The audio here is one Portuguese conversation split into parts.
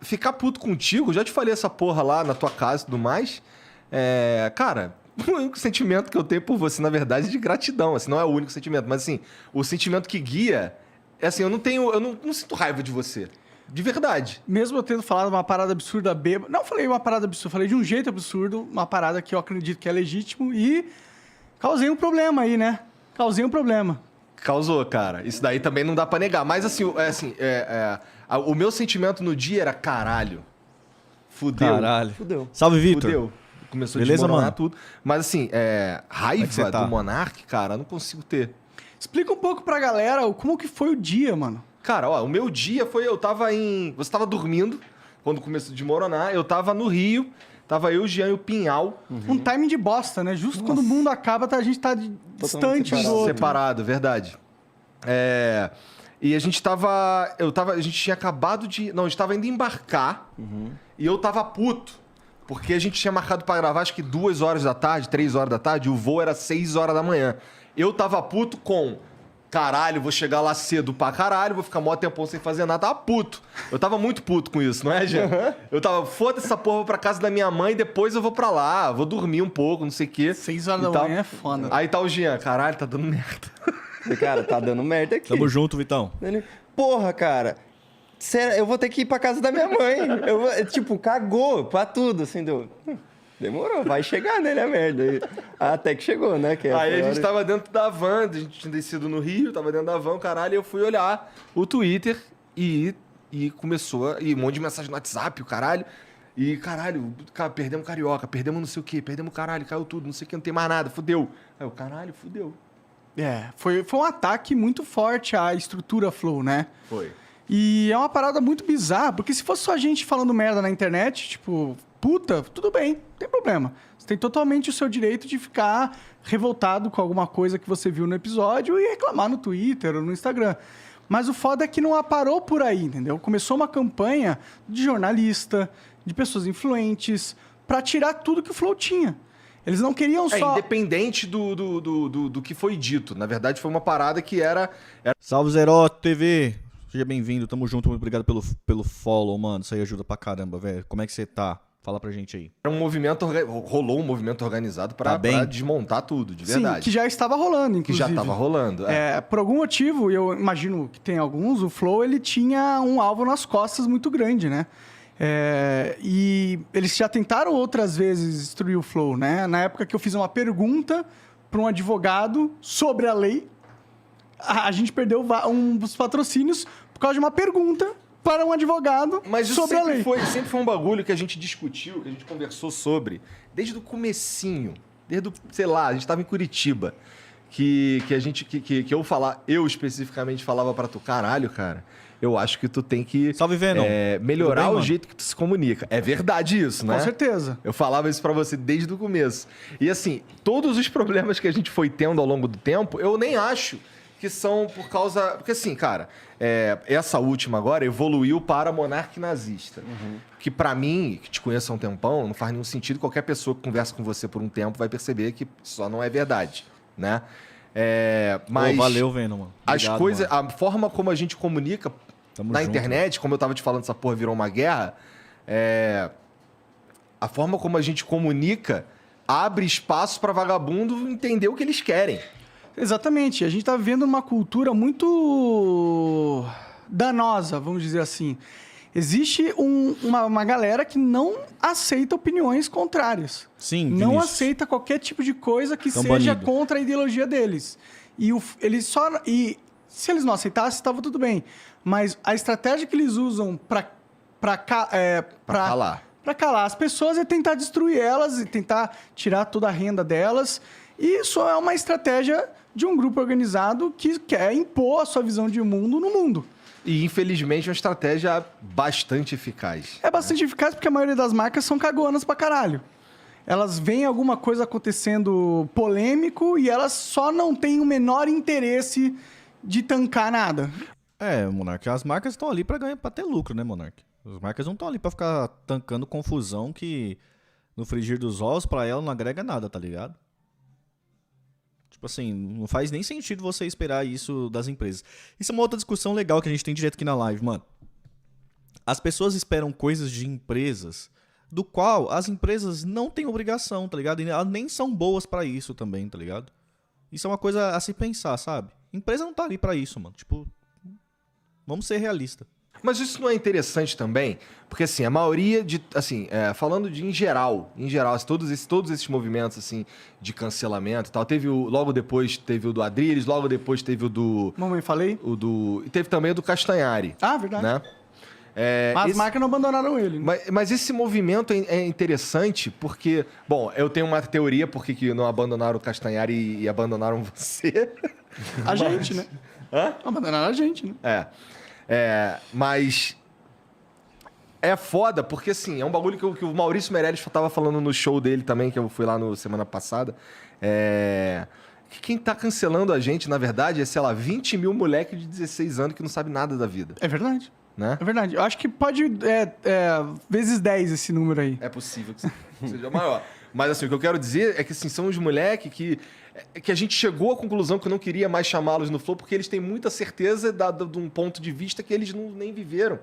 ficar puto contigo, já te falei essa porra lá na tua casa e tudo mais. Cara, o único sentimento que eu tenho por você, na verdade, é de gratidão. Assim, não é o único sentimento, mas assim, o sentimento que guia é assim, eu não sinto raiva de você. De verdade. Mesmo eu tendo falado uma parada absurda bêbada. Não falei uma parada absurda, falei de um jeito absurdo, uma parada que eu acredito que é legítimo e causei um problema aí, né? Causei um problema. Causou, cara. Isso daí também não dá pra negar. Mas assim, o meu sentimento no dia era caralho. Fudeu. Caralho. Fudeu. Salve, Vitor. Fudeu. Começou a Beleza, desmoronar mano? tudo. Mas assim, Como é que raiva você tá? do Monark, cara, eu não consigo ter. Explica um pouco pra galera como que foi o dia, mano. Cara, ó, o meu dia foi... Você tava dormindo quando começou a desmoronar. Eu tava no Rio. Tava eu, o Jean e o Pinhal. Um timing de bosta, né? Justo quando o mundo acaba, a gente tá distante um do outro. Separado, verdade. E a gente tava... A gente tinha acabado de... Não, a gente tava indo embarcar. E eu tava puto. Porque a gente tinha marcado pra gravar, acho que 2 horas da tarde, 3 horas da tarde. E o voo era 6 horas da manhã. Eu tava puto com... Caralho, vou chegar lá cedo pra caralho, vou ficar mó tempão sem fazer nada. Tava puto. Eu tava muito puto com isso, não é, Jean? Eu tava, foda-se essa porra, vou pra casa da minha mãe, depois eu vou pra lá, vou dormir um pouco, não sei o quê. 6 horas e da tal. manhã é foda. Aí tá o Jean, caralho, tá dando merda. Cara, tá dando merda aqui. Tamo junto, Vitão. Porra, cara. Sério, eu vou ter que ir pra casa da minha mãe. Tipo, cagou pra tudo, assim, demorou, vai chegar, né, a merda. Até que chegou, né? Aí a gente tava dentro da van, a gente tinha descido no Rio, tava dentro da van, caralho, e eu fui olhar o Twitter e começou, e um monte de mensagem no WhatsApp, o caralho. E, caralho, perdemos Carioca, perdemos não sei o quê, perdemos caralho, caiu tudo, não sei o que, não tem mais nada, fudeu. Aí eu, caralho, fudeu. Foi um ataque muito forte à estrutura Flow, né? Foi. E é uma parada muito bizarra, porque se fosse só a gente falando merda na internet, tipo, puta, tudo bem, não tem problema. Você tem totalmente o seu direito de ficar revoltado com alguma coisa que você viu no episódio e reclamar no Twitter ou no Instagram. Mas o foda é que não parou por aí, entendeu? Começou uma campanha de jornalista, de pessoas influentes, pra tirar tudo que o Flow tinha. Eles não queriam só... Independente do que foi dito. Na verdade, foi uma parada que era... Salve, Zeroto TV. Seja bem-vindo, tamo junto. Muito obrigado pelo follow, mano. Isso aí ajuda pra caramba, velho. Como é que você tá? Fala pra gente aí. Era um movimento... Rolou um movimento organizado pra desmontar tudo, de verdade. Sim, que já estava rolando, inclusive. Que já estava rolando, por algum motivo, eu imagino que tem alguns, o Flow, ele tinha um alvo nas costas muito grande, né? E eles já tentaram outras vezes destruir o Flow, né? Na época que eu fiz uma pergunta para um advogado sobre a lei, a gente perdeu um dos patrocínios por causa de uma pergunta para um advogado sobre a lei. Sempre foi um bagulho que a gente discutiu, que a gente conversou sobre, desde o comecinho, sei lá, a gente tava em Curitiba, que eu especificamente falava pra tu, caralho, cara, eu acho que tu tem que Salve, Venom. melhorar bem, o jeito que tu se comunica. É verdade isso, né? Com certeza. Eu falava isso pra você desde o começo. E assim, todos os problemas que a gente foi tendo ao longo do tempo, eu nem acho que são por causa... Porque assim, cara, essa última agora evoluiu para monarca nazista. Que pra mim, que te conheço há um tempão, não faz nenhum sentido. Qualquer pessoa que conversa com você por um tempo vai perceber que só não é verdade, né? Mas valeu, Venom, mano. Obrigado, as coisas, mano. a forma como a gente comunica Tamo na junto, internet, como eu tava te falando, essa porra virou uma guerra, a forma como a gente comunica abre espaço pra vagabundo entender o que eles querem. Exatamente. A gente está vivendo uma cultura muito danosa, vamos dizer assim. Existe uma galera que não aceita opiniões contrárias. Sim, não Vinícius. aceita qualquer tipo de coisa que Tão seja banido. contra a ideologia deles. E se eles não aceitassem, estava tudo bem. Mas a estratégia que eles usam para calar as pessoas é tentar destruir elas e tentar tirar toda a renda delas. E isso é uma estratégia de um grupo organizado que quer impor a sua visão de mundo no mundo. E, infelizmente, é uma estratégia bastante eficaz. É bastante eficaz porque a maioria das marcas são cagonas pra caralho. Elas veem alguma coisa acontecendo polêmico e elas só não têm o menor interesse de tancar nada. Monark, as marcas estão ali pra ter lucro, né, Monark? As marcas não estão ali pra ficar tancando confusão que no frigir dos ovos pra ela não agrega nada, tá ligado? Tipo assim, não faz nem sentido você esperar isso das empresas. Isso é uma outra discussão legal que a gente tem direto aqui na live, mano. as pessoas esperam coisas de empresas do qual as empresas não têm obrigação, tá ligado? E elas nem são boas pra isso também, tá ligado? Isso é uma coisa a se pensar, sabe? Empresa não tá ali pra isso, mano. Tipo, vamos ser realistas. Mas isso não é interessante também? Porque, assim, a maioria de... Assim, falando de em geral, assim, todos esses movimentos, assim, de cancelamento e tal, logo depois teve o do Adrilles, logo depois teve o do... Mamãe, falei? E teve também o do Castanhari. Ah, verdade. Né? Mas as marcas não abandonaram ele. Né? Mas esse movimento é interessante porque... Bom, eu tenho uma teoria porque que não abandonaram o Castanhari e abandonaram você. A gente, né? Hã? Abandonaram a gente, né? Mas é foda, porque assim, é um bagulho que o Maurício Meirelles tava falando no show dele também, que eu fui lá no semana passada. Que quem tá cancelando a gente, na verdade, é, sei lá, 20 mil moleques de 16 anos que não sabe nada da vida. É verdade. Né? É verdade. Eu acho que pode... vezes 10 esse número aí. É possível que seja maior. Mas assim, o que eu quero dizer é que assim, são os moleques que a gente chegou à conclusão que eu não queria mais chamá-los no Flow porque eles têm muita certeza de um ponto de vista que eles nem viveram,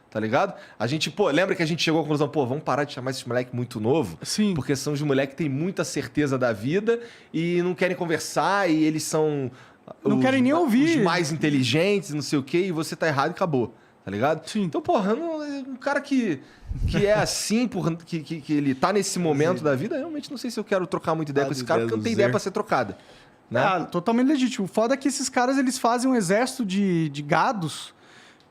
tá ligado? A gente, lembra que a gente chegou à conclusão, vamos parar de chamar esses moleques muito novo? Sim. Porque são os moleques que têm muita certeza da vida e não querem conversar e eles são... Não querem nem ouvir. Os mais inteligentes, não sei o quê, e você tá errado e acabou, tá ligado? Sim. Então, um cara que é assim, que ele tá nesse momento da vida, eu realmente não sei se eu quero trocar muita ideia com esse cara, porque não tem ideia pra ser trocada. Né? Totalmente legítimo. O foda é que esses caras, eles fazem um exército de gados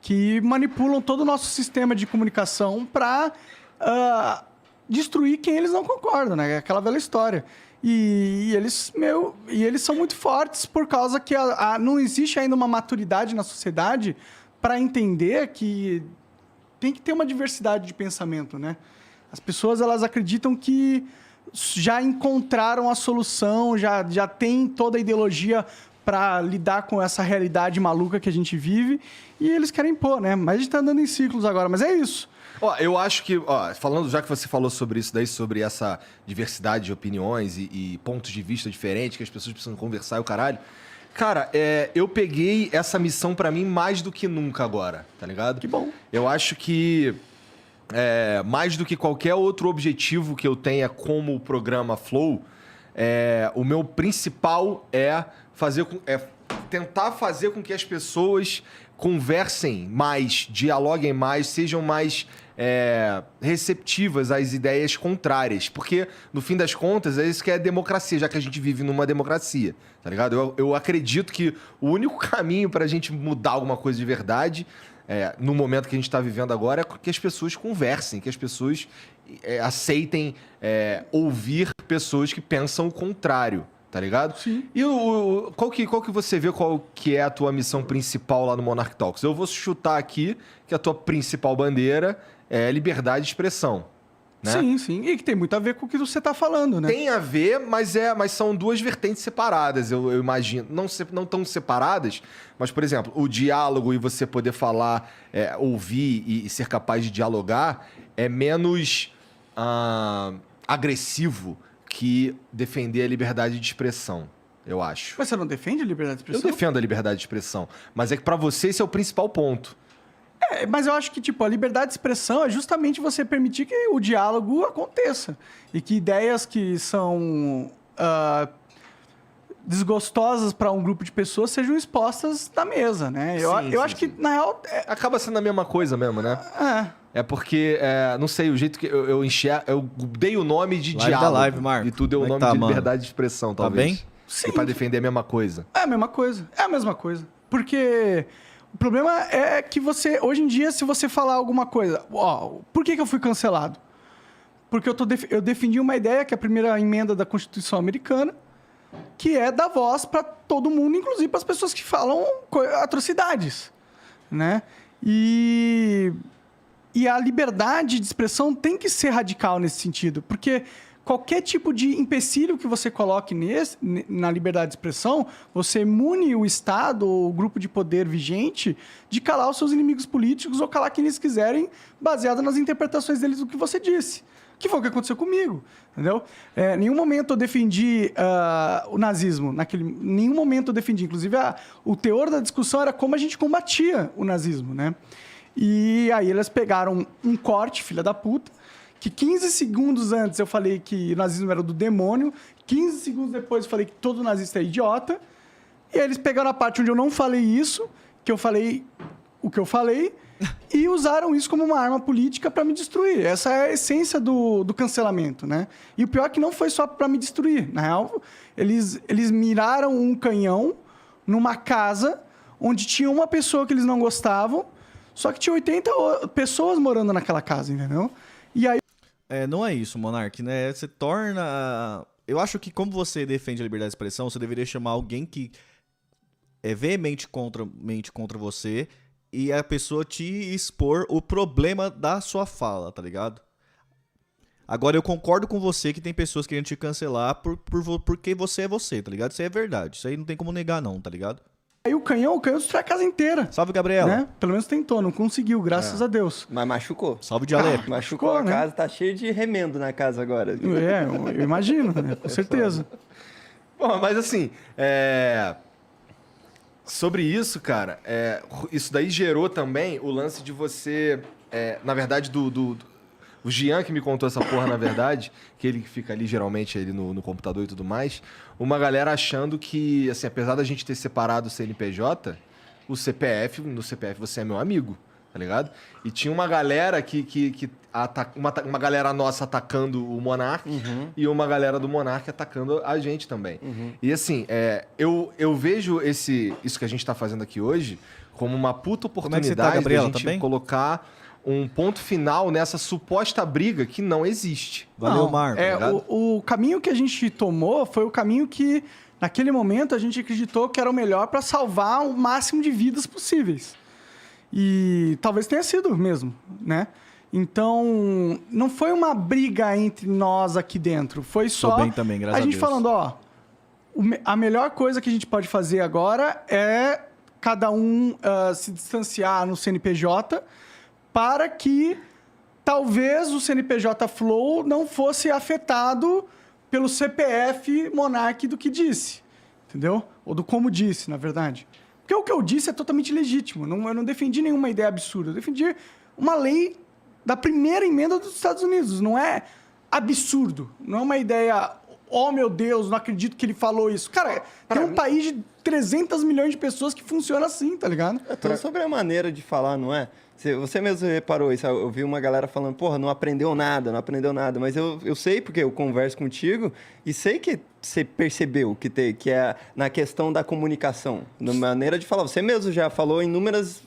que manipulam todo o nosso sistema de comunicação pra destruir quem eles não concordam, né? É aquela velha história. E eles são muito fortes por causa que não existe ainda uma maturidade na sociedade para entender que tem que ter uma diversidade de pensamento, né? As pessoas, elas acreditam que já encontraram a solução, já tem toda a ideologia para lidar com essa realidade maluca que a gente vive e eles querem impor, né? Mas a gente tá andando em ciclos agora, mas é isso. Eu acho que, falando, já que você falou sobre isso daí, sobre essa diversidade de opiniões e pontos de vista diferentes, que as pessoas precisam conversar e o caralho... Cara, eu peguei essa missão pra mim mais do que nunca agora, tá ligado? Que bom. Eu acho que mais do que qualquer outro objetivo que eu tenha como o programa Flow, o meu principal é tentar fazer com que as pessoas conversem mais, dialoguem mais, sejam mais receptivas às ideias contrárias. Porque, no fim das contas, é isso que é democracia, já que a gente vive numa democracia, tá ligado? Eu acredito que o único caminho pra gente mudar alguma coisa de verdade, no momento que a gente tá vivendo agora, é que as pessoas conversem, que as pessoas aceitem ouvir pessoas que pensam o contrário. Tá ligado? Sim. E qual que você vê qual que é a tua missão principal lá no Monarch Talks? Eu vou chutar aqui que a tua principal bandeira é liberdade de expressão. Né? Sim, sim. E que tem muito a ver com o que você tá falando, né? Tem a ver, mas são duas vertentes separadas, eu imagino. Não tão separadas, mas, por exemplo, o diálogo e você poder falar, ouvir e ser capaz de dialogar é menos agressivo que defender a liberdade de expressão, eu acho. Mas você não defende a liberdade de expressão? Eu defendo a liberdade de expressão, mas é que pra você esse é o principal ponto. Mas eu acho que, a liberdade de expressão é justamente você permitir que o diálogo aconteça. E que ideias que são desgostosas para um grupo de pessoas sejam expostas na mesa, né? Eu acho que, na real... Acaba sendo a mesma coisa mesmo, né? É porque, não sei, o jeito que eu enxergo... Eu dei o nome de Live diálogo. da live, Marco. E tu deu o Como é nome que tá, de mano? liberdade de expressão, Tá talvez. bem? Sim. E pra defender a mesma coisa. É a mesma coisa. É a mesma coisa. Porque o problema é que você... Hoje em dia, se você falar alguma coisa... por que eu fui cancelado? Porque eu defendi uma ideia, que é a primeira emenda da Constituição Americana, que é dar voz para todo mundo, inclusive para as pessoas que falam atrocidades, né? E a liberdade de expressão tem que ser radical nesse sentido, porque qualquer tipo de empecilho que você coloque na liberdade de expressão, você mune o Estado ou o grupo de poder vigente de calar os seus inimigos políticos ou calar quem eles quiserem, baseado nas interpretações deles do que você disse. Que foi o que aconteceu comigo, entendeu? Em nenhum momento eu defendi o nazismo. Nenhum momento eu defendi. Inclusive, o teor da discussão era como a gente combatia o nazismo, né? E aí eles pegaram um corte, filha da puta, que 15 segundos antes eu falei que o nazismo era do demônio, 15 segundos depois eu falei que todo nazista é idiota, e aí eles pegaram a parte onde eu não falei isso, que eu falei o que eu falei, e usaram isso como uma arma política para me destruir. Essa é a essência do cancelamento, né? E o pior é que não foi só para me destruir. Na real, eles miraram um canhão numa casa onde tinha uma pessoa que eles não gostavam, só que tinha 80 pessoas morando naquela casa, entendeu? E aí... Não é isso, Monark, né? Você torna... Eu acho que como você defende a liberdade de expressão, você deveria chamar alguém que é veemente contra você e a pessoa te expor o problema da sua fala, tá ligado? Agora, eu concordo com você que tem pessoas querendo te cancelar porque você é você, tá ligado? Isso aí é verdade. Isso aí não tem como negar, não, tá ligado? Aí o canhão destruiu a casa inteira. Salve, Gabriela. Né? Pelo menos tentou, não conseguiu, graças a Deus. Mas machucou. Salve, Dialé. Machucou a né? casa, tá cheio de remendo na casa agora. Eu imagino, né? Com certeza. Bom, mas assim, sobre isso, cara, isso daí gerou também o lance de você... na verdade, o Gian que me contou essa porra, na verdade, que ele fica ali geralmente ali no computador e tudo mais, uma galera achando que, assim, apesar da gente ter separado o CNPJ, no CPF você é meu amigo, tá ligado? E tinha uma galera uma galera nossa atacando o Monark e uma galera do Monark atacando a gente também. E assim, eu vejo isso que a gente tá fazendo aqui hoje como uma puta Como é que você tá, oportunidade Gabriela? da gente Tá bem? colocar um ponto final nessa suposta briga que não existe. Valeu, Não, Marco. ligado? o caminho que a gente tomou foi o caminho que, naquele momento, a gente acreditou que era o melhor para salvar o máximo de vidas possíveis. E talvez tenha sido mesmo, né? Então, não foi uma briga entre nós aqui dentro. Foi só bem também, graças a gente a Deus. falando, a melhor coisa que a gente pode fazer agora é cada um se distanciar no CNPJ para que talvez o CNPJ Flow não fosse afetado pelo CPF Monark do que disse, entendeu? Ou do como disse, na verdade. Porque o que eu disse é totalmente legítimo. Eu não defendi nenhuma ideia absurda. Eu defendi uma lei da primeira emenda dos Estados Unidos. Não é absurdo. Não é uma ideia... Oh, meu Deus, não acredito que ele falou isso. Cara, tem um país de 300 milhões de pessoas que funciona assim, tá ligado? É tudo sobre a maneira de falar, não é? Você mesmo reparou isso. Eu vi uma galera falando, porra, não aprendeu nada. Mas eu sei, porque eu converso contigo, e sei que você percebeu que é na questão da comunicação, na maneira de falar. Você mesmo já falou inúmeras...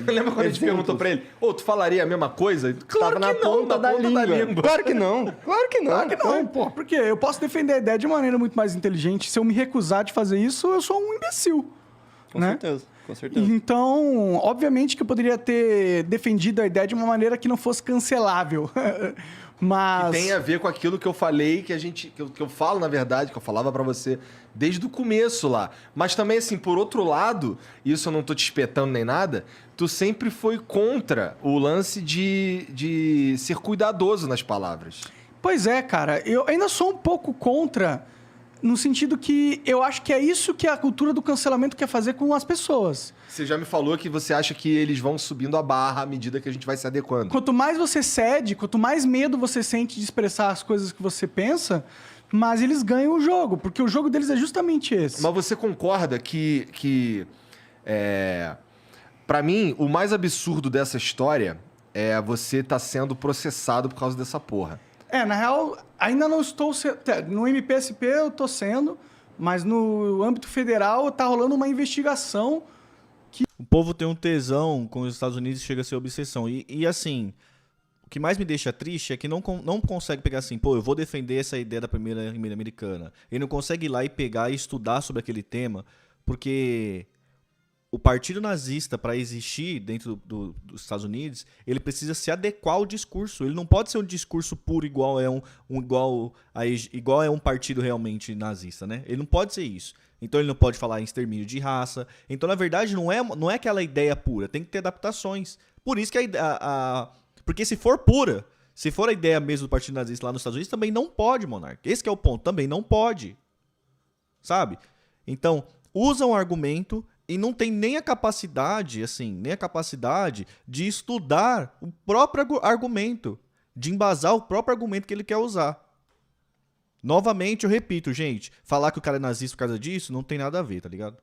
Lembra quando a gente perguntou pra ele, tu falaria a mesma coisa? Claro Tava que na não, ponta da língua. Claro que não. Claro que não. Claro que não, pô. Porque eu posso defender a ideia de maneira muito mais inteligente. Se eu me recusar de fazer isso, eu sou um imbecil. Com né? certeza, com certeza. Então, obviamente que eu poderia ter defendido a ideia de uma maneira que não fosse cancelável. Mas... Que tem a ver com aquilo que eu falei, que eu falo, na verdade, que eu falava pra você desde o começo lá. Mas também, assim, por outro lado, isso eu não tô te espetando nem nada, tu sempre foi contra o lance de ser cuidadoso nas palavras. Pois é, cara. Eu ainda sou um pouco contra, no sentido que eu acho que é isso que a cultura do cancelamento quer fazer com as pessoas. Você já me falou que você acha que eles vão subindo a barra à medida que a gente vai se adequando. Quanto mais você cede, quanto mais medo você sente de expressar as coisas que você pensa, mais eles ganham o jogo, porque o jogo deles é justamente esse. Mas você concorda que para mim, o mais absurdo dessa história é você estar sendo processado por causa dessa porra. Na real, ainda não estou... No MPSP eu estou sendo, mas no âmbito federal está rolando uma investigação. O povo tem um tesão com os Estados Unidos e chega a ser obsessão. E assim, o que mais me deixa triste é que não consegue pegar assim, eu vou defender essa ideia da primeira emenda americana. Ele não consegue ir lá e pegar e estudar sobre aquele tema, porque o partido nazista, para existir dentro dos Estados Unidos, ele precisa se adequar ao discurso. Ele não pode ser um discurso puro igual é igual é um partido realmente nazista, né? Ele não pode ser isso. Então ele não pode falar em extermínio de raça. Então, na verdade, não é aquela ideia pura. Tem que ter adaptações. Por isso que porque se for pura, se for a ideia mesmo do partido nazista lá nos Estados Unidos, também não pode, Monark. Esse que é o ponto. Também não pode. Sabe? Então, usa um argumento e não tem nem a capacidade, de estudar o próprio argumento, de embasar o próprio argumento que ele quer usar. Novamente, eu repito, gente, falar que o cara é nazista por causa disso não tem nada a ver, tá ligado?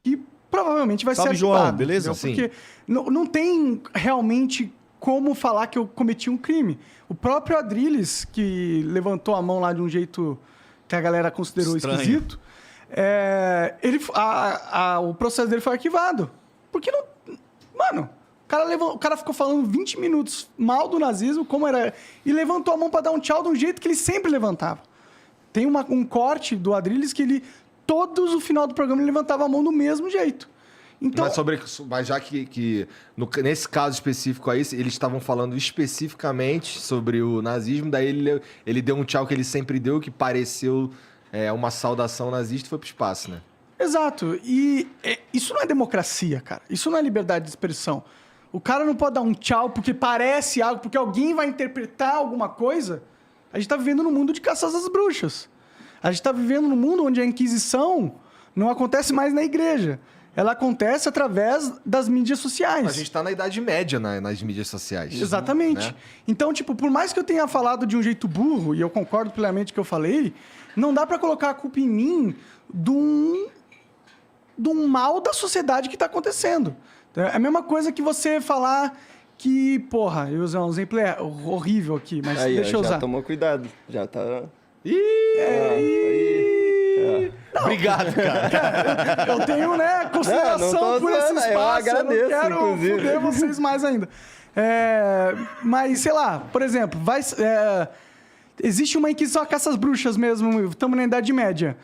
E provavelmente vai Salve, ser arquivado, João, beleza? entendeu? Porque não tem realmente como falar que eu cometi um crime. O próprio Adrilles, que levantou a mão lá de um jeito que a galera considerou Estranho. esquisito, o processo dele foi arquivado. Porque não... Mano, o cara ficou falando 20 minutos mal do nazismo, como era... E levantou a mão pra dar um tchau de um jeito que ele sempre levantava. Tem um corte do Adrilles que ele... Todos o final do programa ele levantava a mão do mesmo jeito. Então, Mas já que nesse caso específico aí, eles estavam falando especificamente sobre o nazismo, daí ele deu um tchau que ele sempre deu, que pareceu uma saudação nazista e foi pro espaço, né? exato. E isso não é democracia, cara. Isso não é liberdade de expressão. O cara não pode dar um tchau porque parece algo, porque alguém vai interpretar alguma coisa. A gente tá vivendo num mundo de caças às bruxas. A gente tá vivendo num mundo onde a Inquisição não acontece mais na igreja. Ela acontece através das mídias sociais. A gente tá na Idade Média nas mídias sociais. Exatamente. Né? Então, tipo, por mais que eu tenha falado de um jeito burro, e eu concordo plenamente com o que eu falei, não dá pra colocar a culpa em mim de um mal da sociedade que tá acontecendo. É a mesma coisa que você falar que, porra, eu usar um exemplo horrível aqui, mas Aí, deixa eu já usar. tomou cuidado. Já tá... Obrigado, cara. Eu tenho, né, consideração Não tô por esse usando, eu espaço. agradeço, eu não quero inclusive. foder vocês mais ainda. Mas, sei lá, por exemplo, existe uma Inquisição a caça às bruxas mesmo, estamos na Idade Média.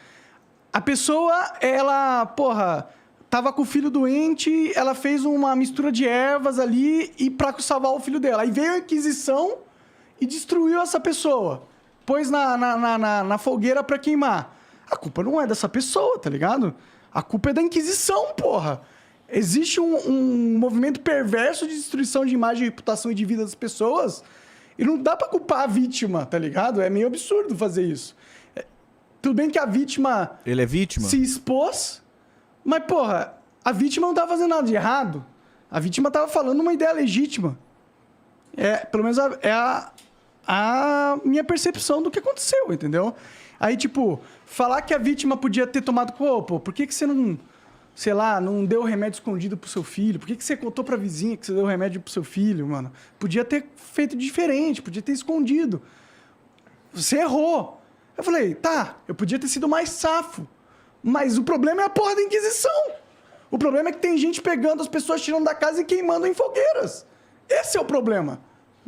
A pessoa, ela, tava com o filho doente, ela fez uma mistura de ervas ali e pra salvar o filho dela. Aí veio a Inquisição e destruiu essa pessoa. Pôs na fogueira pra queimar. A culpa não é dessa pessoa, tá ligado? A culpa é da Inquisição, porra. Existe um movimento perverso de destruição de imagem, reputação e de vida das pessoas e não dá pra culpar a vítima, tá ligado? É meio absurdo fazer isso. Tudo bem que a vítima... Ele é vítima? Se expôs, mas, porra, a vítima não tava fazendo nada de errado. A vítima tava falando uma ideia legítima. Pelo menos a minha percepção do que aconteceu, entendeu? Aí, tipo, falar que a vítima podia ter tomado... Pô, por que você não, sei lá, não deu remédio escondido pro seu filho? Por que você contou pra vizinha que você deu remédio pro seu filho, mano? Podia ter feito diferente, podia ter escondido. Você errou. Eu falei, tá, eu podia ter sido mais safo. Mas o problema é a porra da Inquisição. O problema é que tem gente pegando as pessoas, tirando da casa e queimando em fogueiras. Esse é o problema,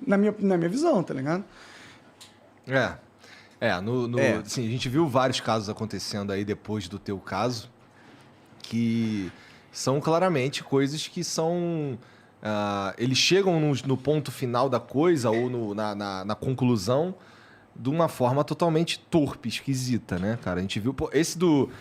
na minha visão, tá ligado? Sim, a gente viu vários casos acontecendo aí depois do teu caso, que são claramente coisas que são... eles chegam no ponto final da coisa ou na conclusão de uma forma totalmente torpe, esquisita, né, cara? A gente viu... Por exemplo,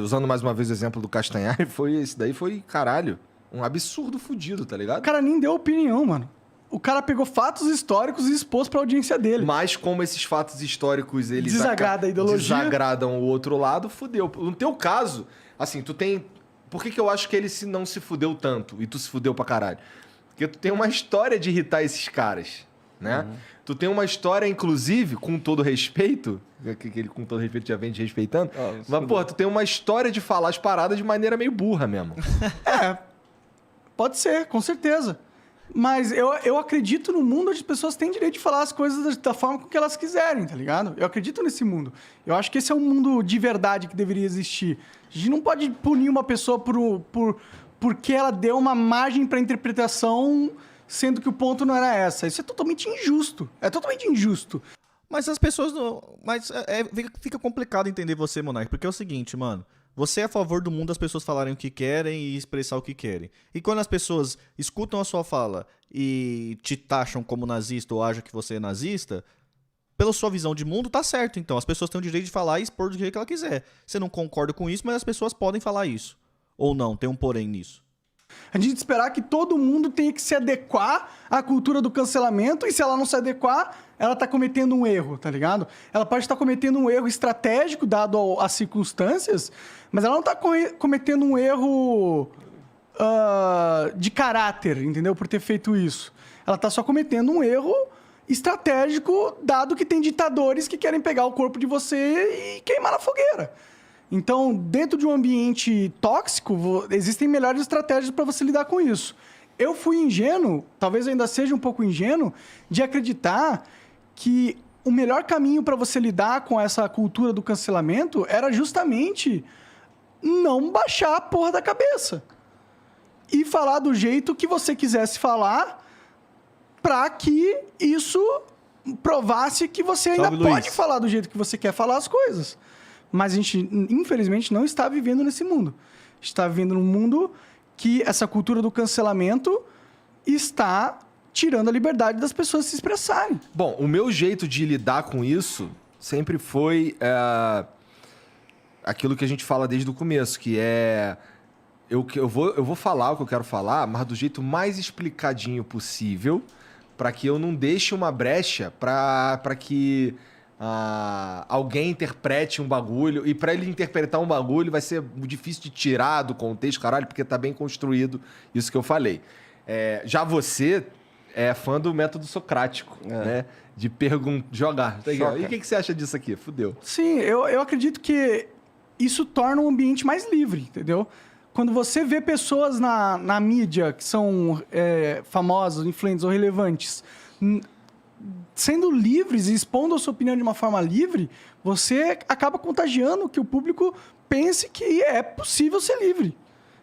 usando mais uma vez o exemplo do Castanhari, esse daí foi, caralho, um absurdo fudido, tá ligado? O cara nem deu opinião, mano. O cara pegou fatos históricos e expôs pra audiência dele. Mas como esses fatos históricos, eles... Desagrada a ideologia. Desagradam o outro lado, fudeu. No teu caso, assim, tu tem... Por que eu acho que ele não se fudeu tanto e tu se fudeu pra caralho? Porque tu tem uma história de irritar esses caras, né? Uhum. Tu tem uma história, inclusive, com todo respeito, que ele com todo respeito já vem te respeitando, mas, pô, tu tem uma história de falar as paradas de maneira meio burra mesmo. Pode ser, com certeza. Mas eu acredito no mundo onde as pessoas têm direito de falar as coisas da forma com que elas quiserem, tá ligado? Eu acredito nesse mundo. Eu acho que esse é um mundo de verdade que deveria existir. A gente não pode punir uma pessoa porque ela deu uma margem para interpretação, sendo que o ponto não era essa. Isso é totalmente injusto. É totalmente injusto. Mas as pessoas não... Mas fica complicado entender você, Monark, porque é o seguinte, mano. Você é a favor do mundo as pessoas falarem o que querem e expressar o que querem. E quando as pessoas escutam a sua fala e te taxam como nazista ou acham que você é nazista, pela sua visão de mundo, tá certo. Então, as pessoas têm o direito de falar e expor do jeito que ela quiser. Você não concorda com isso, mas as pessoas podem falar isso. Ou não, tem um porém nisso. A gente esperar que todo mundo tenha que se adequar à cultura do cancelamento e se ela não se adequar, ela tá cometendo um erro, tá ligado? Ela pode estar cometendo um erro estratégico dado às circunstâncias, mas ela não tá cometendo um erro de caráter, entendeu? Por ter feito isso. Ela tá só cometendo um erro estratégico, dado que tem ditadores que querem pegar o corpo de você e queimar na fogueira. Então, dentro de um ambiente tóxico, existem melhores estratégias para você lidar com isso. Eu fui ingênuo, talvez eu ainda seja um pouco ingênuo, de acreditar que o melhor caminho para você lidar com essa cultura do cancelamento era justamente não baixar a porra da cabeça. E falar do jeito que você quisesse falar para que isso provasse que você ainda Salve, pode Luiz. falar do jeito que você quer falar as coisas. Mas a gente, infelizmente, não está vivendo nesse mundo. Está vivendo num mundo que essa cultura do cancelamento está tirando a liberdade das pessoas se expressarem. Bom, o meu jeito de lidar com isso sempre foi aquilo que a gente fala desde o começo, que é... Eu vou falar o que eu quero falar, mas do jeito mais explicadinho possível, para que eu não deixe uma brecha para que alguém interprete um bagulho. E para ele interpretar um bagulho vai ser difícil de tirar do contexto, caralho, porque tá bem construído isso que eu falei. Já você é fã do método socrático, né? De jogar. Tá ligado? E o que você acha disso aqui? Fudeu. Sim, eu acredito que isso torna o ambiente mais livre, entendeu? Quando você vê pessoas na mídia que são famosas, influentes ou relevantes, sendo livres e expondo a sua opinião de uma forma livre, você acaba contagiando que o público pense que é possível ser livre.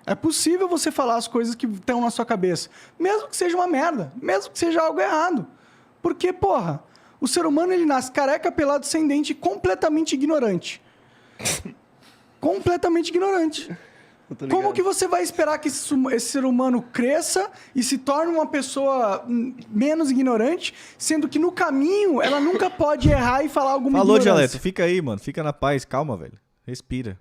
É possível você falar as coisas que estão na sua cabeça, mesmo que seja uma merda, mesmo que seja algo errado. Porque, porra, o ser humano ele nasce careca, pelado, sem dente, completamente ignorante. Completamente ignorante. Como que você vai esperar que esse ser humano cresça e se torne uma pessoa menos ignorante, sendo que no caminho ela nunca pode errar e falar alguma Falou, ignorância? Dialeto. Fica aí, mano. Fica na paz. Calma, velho. Respira.